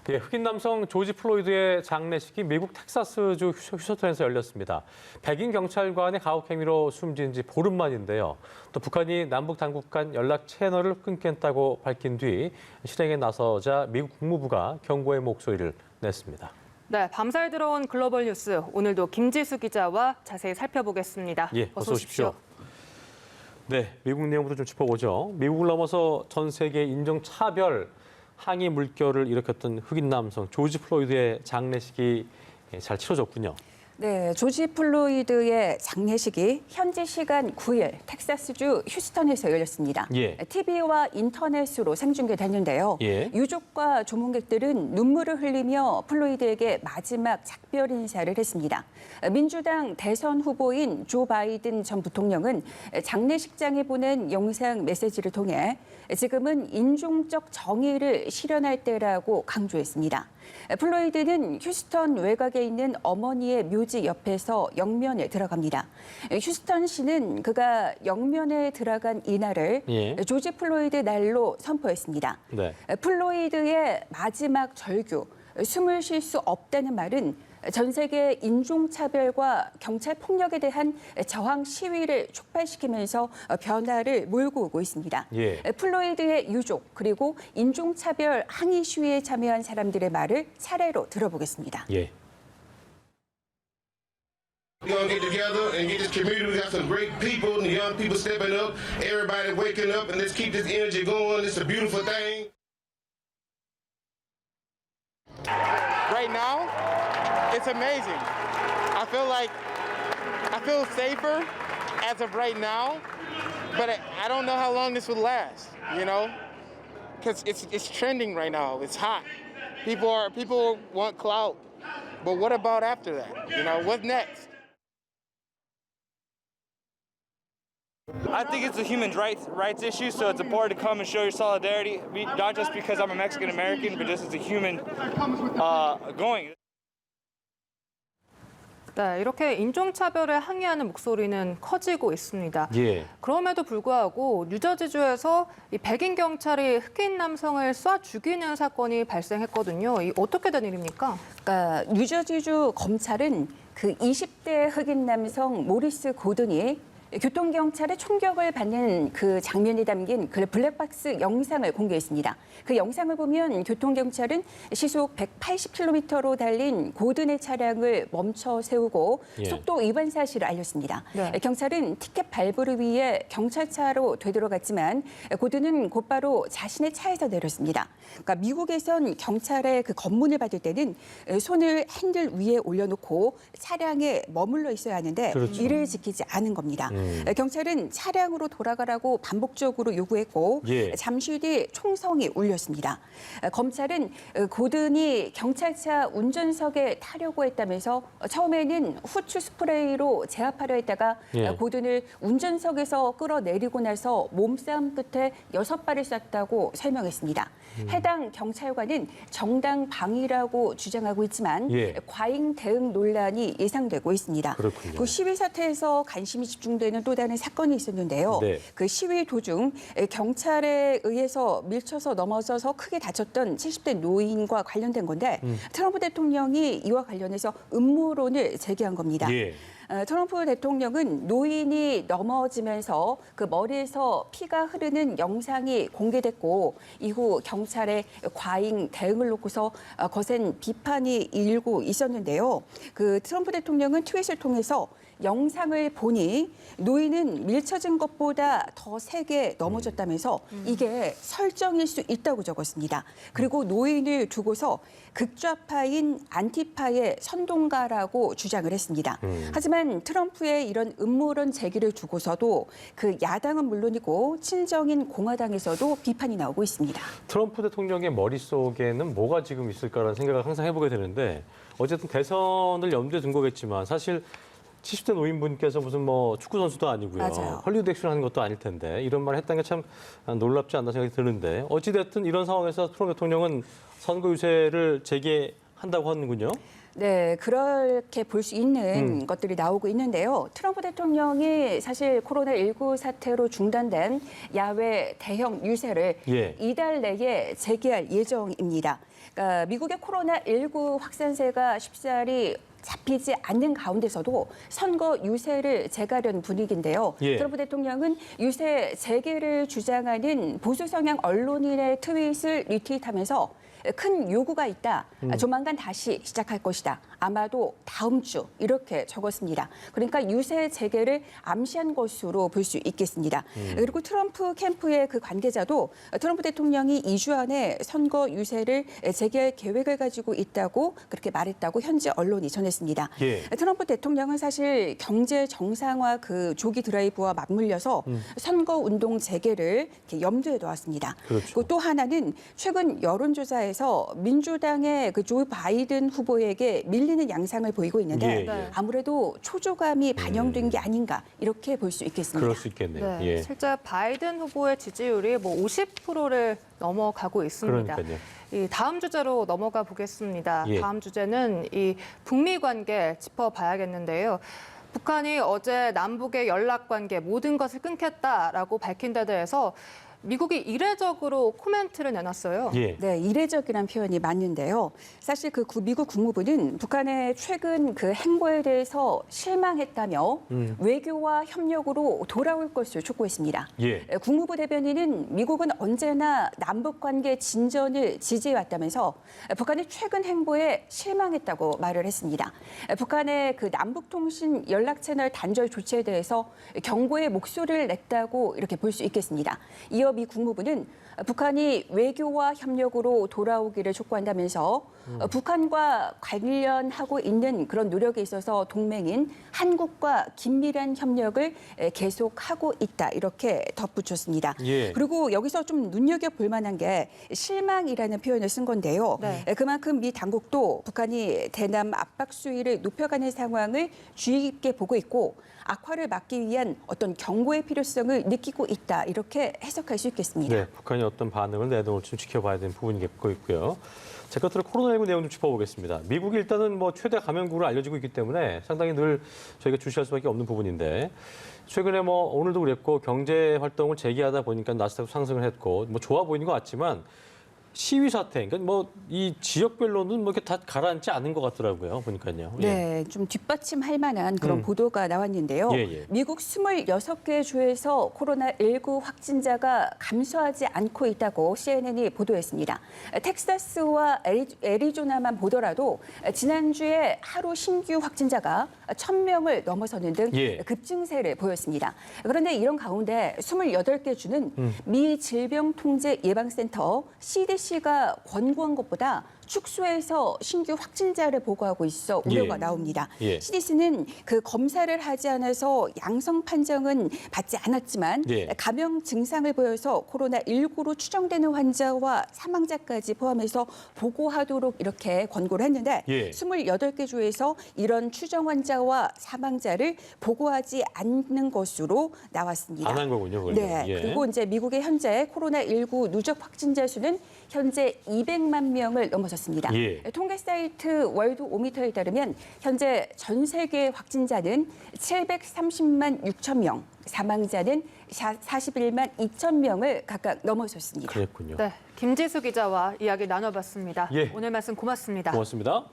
예, 흑인 남성 조지 플로이드의 장례식이 미국 텍사스주 휴스턴에서 열렸습니다. 백인 경찰관의 가혹 행위로 숨진 지 보름 만인데요. 또 북한이 남북 당국 간 연락 채널을 끊겠다고 밝힌 뒤 실행에 나서자 미국 국무부가 경고의 목소리를 냈습니다. 네, 밤사이 들어온 글로벌 뉴스, 오늘도 김지수 기자와 자세히 살펴보겠습니다. 예, 어서 오십시오. 네, 미국 내용부터 좀 짚어보죠. 미국을 넘어서 전 세계 인종차별 항의 물결을 일으켰던 흑인 남성 조지 플로이드의 장례식이 잘 치러졌군요. 네, 조지 플로이드의 장례식이 현지 시간 9일 텍사스주 휴스턴에서 열렸습니다. 예. TV와 인터넷으로 생중계됐는데요. 예. 유족과 조문객들은 눈물을 흘리며 플로이드에게 마지막 작별 인사를 했습니다. 민주당 대선 후보인 조 바이든 전 부통령은 장례식장에 보낸 영상 메시지를 통해 지금은 인종적 정의를 실현할 때라고 강조했습니다. 플로이드는 휴스턴 외곽에 있는 어머니의 묘지 옆에서 영면에 들어갑니다. 휴스턴시는 그가 영면에 들어간 이날을 조지 플로이드 날로 선포했습니다. 네. 플로이드의 마지막 절규, 숨을 쉴 수 없다는 말은 전 세계 인종차별과 경찰 폭력에 대한 저항 시위를 촉발시키면서 변화를 몰고 오고 있습니다. 예. 플로이드의 유족 그리고 인종차별 항의 시위에 참여한 사람들의 말을 차례로 들어보겠습니다. 예. We're gonna get together and get this community. We got some great people and young people stepping up. Everybody waking up and let's keep this energy going. It's a beautiful thing. Right now, it's amazing. I feel safer as of right now, but I don't know how long this will last, you know? Because it's trending right now. It's hot. People want clout. But what about after that? You know, what's next? I think it's a human rights issue, so it's important to come and show your solidarity, not just because I'm a Mexican American, but just as a human going. 네, 이렇게 인종차별에 항의하는 목소리는 커지고 있습니다. 예. 그럼에도 불구하고 뉴저지주에서 이 백인 경찰이 흑인 남성을 쏴 죽이는 사건이 발생했거든요. 이 어떻게 된 일입니까? 그러니까 뉴저지주 검찰은 그 20대 흑인 남성 모리스 고든이 교통경찰의 총격을 받는 그 장면이 담긴 그 블랙박스 영상을 공개했습니다. 그 영상을 보면 교통경찰은 시속 180km로 달린 고든의 차량을 멈춰 세우고 속도 위반 사실을 알렸습니다. 네. 경찰은 티켓 발부를 위해 경찰차로 되돌아갔지만 고든은 곧바로 자신의 차에서 내렸습니다. 그러니까 미국에선 경찰의 그 검문을 받을 때는 손을 핸들 위에 올려놓고 차량에 머물러 있어야 하는데 그렇죠. 이를 지키지 않은 겁니다. 경찰은 차량으로 돌아가라고 반복적으로 요구했고 잠시 뒤 총성이 울렸습니다. 검찰은 고든이 경찰차 운전석에 타려고 했다면서 처음에는 후추 스프레이로 제압하려 했다가 고든을 운전석에서 끌어내리고 나서 몸싸움 끝에 6발을 쐈다고 설명했습니다. 해당 경찰관은 정당 방위라고 주장하고 있지만 과잉 대응 논란이 예상되고 있습니다. 그렇군요. 그 시위 사태에서 관심이 집중되는 또 다른 사건이 있었는데요. 그 시위 도중 경찰에 의해서 밀쳐서 넘어져서 크게 다쳤던 70대 노인과 관련된 건데 트럼프 대통령이 이와 관련해서 음모론을 제기한 겁니다. 트럼프 대통령은 노인이 넘어지면서 그 머리에서 피가 흐르는 영상이 공개됐고 이후 경찰의 과잉 대응을 놓고서 거센 비판이 일고 있었는데요. 그 트럼프 대통령은 트윗을 통해서 영상을 보니 노인은 밀쳐진 것보다 더 세게 넘어졌다면서 이게 설정일 수 있다고 적었습니다. 그리고 노인을 두고서 극좌파인 안티파의 선동가라고 주장을 했습니다. 하지만 트럼프의 이런 음모론 제기를 두고서도 그 야당은 물론이고 친정인 공화당에서도 비판이 나오고 있습니다. 트럼프 대통령의 머릿속에는 뭐가 지금 있을까라는 생각을 항상 해보게 되는데 어쨌든 대선을 염두에 둔 거겠지만 사실 70대 노인분께서 무슨 뭐 축구 선수도 아니고요. 맞아요. 헐리우드 액션 하는 것도 아닐 텐데 이런 말을 했다는 게 참 놀랍지 않나 생각이 드는데 어찌됐든 이런 상황에서 트럼프 대통령은 선거 유세를 재개한다고 하는군요. 네, 그렇게 볼 수 있는 것들이 나오고 있는데요. 트럼프 대통령이 사실 코로나19 사태로 중단된 야외 대형 유세를 이달 내에 재개할 예정입니다. 그러니까 미국의 코로나19 확산세가 쉽사리 잡히지 않는 가운데서도 선거 유세를 재가려는 분위기인데요. 예. 트럼프 대통령은 유세 재개를 주장하는 보수 성향 언론인의 트윗을 리트윗하면서 큰 요구가 있다. 조만간 다시 시작할 것이다. 아마도 다음 주 이렇게 적었습니다. 그러니까 유세 재개를 암시한 것으로 볼 수 있겠습니다. 그리고 트럼프 캠프의 그 관계자도 트럼프 대통령이 2주 안에 선거 유세를 재개할 계획을 가지고 있다고 그렇게 말했다고 현지 언론이 전했습니다. 예. 트럼프 대통령은 사실 경제 정상화 그 조기 드라이브와 맞물려서 선거 운동 재개를 이렇게 염두에 놓았습니다. 그렇죠. 그리고 또 하나는 최근 여론조사에서 민주당의 그 조 바이든 후보에게 밀리는 양상을 보이고 있는데 예, 예. 아무래도 초조감이 반영된 게 아닌가 이렇게 볼 수 있겠습니다. 그럴 수 있겠네요. 네, 예. 실제 바이든 후보의 지지율이 뭐 50%를 넘어가고 있습니다. 그러니까요. 이 다음 주제로 넘어가 보겠습니다. 예. 다음 주제는 이 북미 관계 짚어봐야겠는데요. 북한이 어제 남북의 연락 관계 모든 것을 끊겠다라고 밝힌 데 대해서 미국이 이례적으로 코멘트를 내놨어요. 예. 네, 이례적이라는 표현이 맞는데요. 사실 그 미국 국무부는 북한의 최근 그 행보에 대해서 실망했다며 외교와 협력으로 돌아올 것을 촉구했습니다. 예. 국무부 대변인은 미국은 언제나 남북 관계 진전을 지지해왔다면서 북한의 최근 행보에 실망했다고 말을 했습니다. 북한의 그 남북통신 연락 채널 단절 조치에 대해서 경고의 목소리를 냈다고 이렇게 볼 수 있겠습니다. 이어 미 국무부는 북한이 외교와 협력으로 돌아오기를 촉구한다면서 북한과 관련하고 있는 그런 노력에 있어서 동맹인 한국과 긴밀한 협력을 계속하고 있다 이렇게 덧붙였습니다. 예. 그리고 여기서 좀 눈여겨볼 만한 게 실망이라는 표현을 쓴 건데요. 네. 그만큼 미 당국도 북한이 대남 압박 수위를 높여가는 상황을 주의 깊게 보고 있고 악화를 막기 위한 어떤 경고의 필요성을 느끼고 있다 이렇게 해석할 수 있겠습니다. 네, 북한이 어떤 반응을 내놓을지 좀 지켜봐야 되는 부분이겠고 있고요. 제 끝으로 코로나19 내용 좀 짚어보겠습니다. 미국이 일단은 뭐 최대 감염국으로 알려지고 있기 때문에 상당히 늘 저희가 주시할 수밖에 없는 부분인데 최근에 뭐 오늘도 그랬고 경제 활동을 재개하다 보니까 나스닥도 상승을 했고 뭐 좋아 보이는 것 같지만 시위 사태, 그러니까 뭐 이 지역별로는 뭐 이렇게 다 가라앉지 않은 것 같더라고요. 보니까요. 예. 네, 좀 뒷받침할 만한 그런 보도가 나왔는데요. 예, 예. 미국 26개 주에서 코로나19 확진자가 감소하지 않고 있다고 CNN이 보도했습니다. 텍사스와 애리조나만 보더라도 지난주에 하루 신규 확진자가 1,000명을 넘어서는 등 예. 급증세를 보였습니다. 그런데 이런 가운데 28개 주는 미 질병통제예방센터 CDC가 권고한 것보다 축소해서 신규 확진자를 보고하고 있어 우려가 예. 나옵니다. 예. CDC는 그 검사를 하지 않아서 양성 판정은 받지 않았지만 예. 감염 증상을 보여서 코로나19로 추정되는 환자와 사망자까지 포함해서 보고하도록 이렇게 권고를 했는데 예. 28개 주에서 이런 추정 환자와 사망자를 보고하지 않는 것으로 나왔습니다. 안 한 거군요, 그걸. 네. 예. 그리고 이제 미국의 현재 코로나19 누적 확진자 수는 현재 200만 명을 넘어섰습니다. 예. 통계 사이트 월드오미터에 따르면 현재 전 세계 확진자는 730만 6천 명, 사망자는 41만 2천 명을 각각 넘어섰습니다. 그랬군요. 네, 김지수 기자와 이야기 나눠봤습니다. 예. 오늘 말씀 고맙습니다. 고맙습니다.